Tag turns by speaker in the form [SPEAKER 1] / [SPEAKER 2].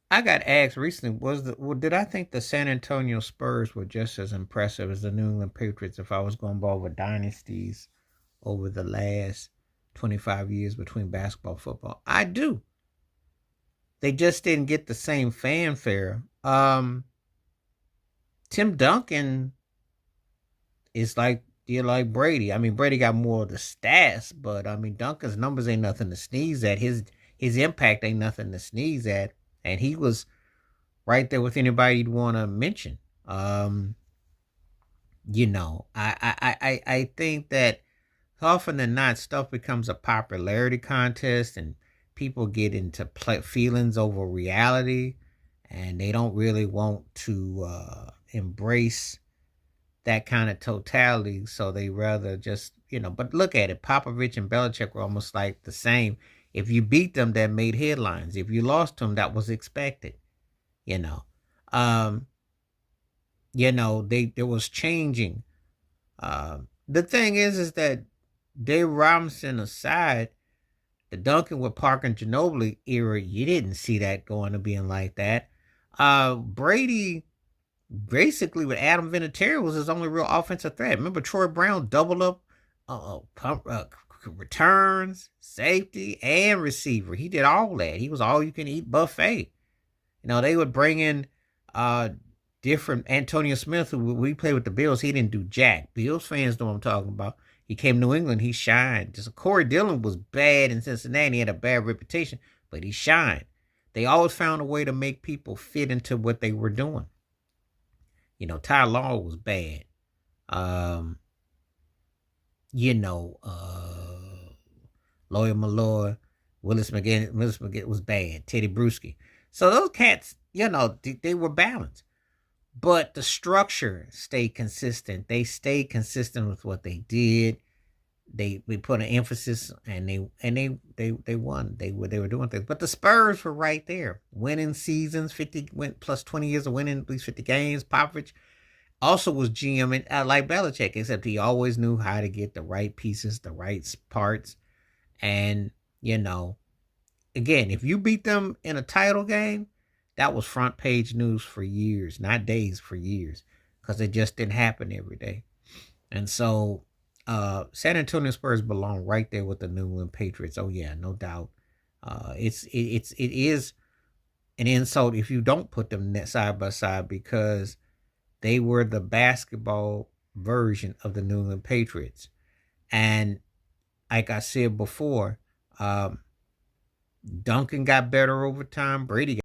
[SPEAKER 1] I got asked recently, did I think the San Antonio Spurs were just as impressive as the New England Patriots if I was going to over dynasties over the last 25 years between basketball and football? I do. They just didn't get the same fanfare. Tim Duncan is like you're like Brady. I mean, Brady got more of the stats, but I mean, Duncan's numbers ain't nothing to sneeze at. His impact ain't nothing to sneeze at, and he was right there with anybody you'd want to mention. Um, I think that often than not, stuff becomes a popularity contest, and people get into feelings over reality, and they don't really want to embrace that kind of totality. So they rather just, but look at it. Popovich and Belichick were almost like the same. If you beat them, that made headlines. If you lost them, that was expected. You know, um, they there was changing. The thing is that Dave Robinson aside, the Duncan with Parker and Ginobili era, you didn't see that going to being like that. Brady basically with Adam Vinatieri was his only real offensive threat. Remember Troy Brown doubled up returns, safety, and receiver. He did all that. He was all you can eat buffet. They would bring in uh different Antonio Smith, who we played with the Bills. He didn't do jack. Bills fans know what I'm talking about. He came to New England, he shined. Just Corey Dillon was bad in Cincinnati, he had a bad reputation, but he shined. They always found a way to make people fit into what they were doing. Ty Law was bad. Um, you know, Lawyer Malloy, Willis McGinn was bad. Teddy Bruschi. So those cats, they were balanced. But the structure stayed consistent. They stayed consistent with what they did. They put an emphasis, and they won. They were doing things. But the Spurs were right there, winning seasons, 50 went plus 20 years of winning at least 50 games. Popovich also was GM and like Belichick, except he always knew how to get the right pieces, the right parts, and again, if you beat them in a title game, that was front page news for years, not days, for years, because it just didn't happen every day. And so, San Antonio Spurs belong right there with the New England Patriots. Oh yeah, no doubt. It is an insult if you don't put them side by side, because they were the basketball version of the New England Patriots. And like I said before, Duncan got better over time. Brady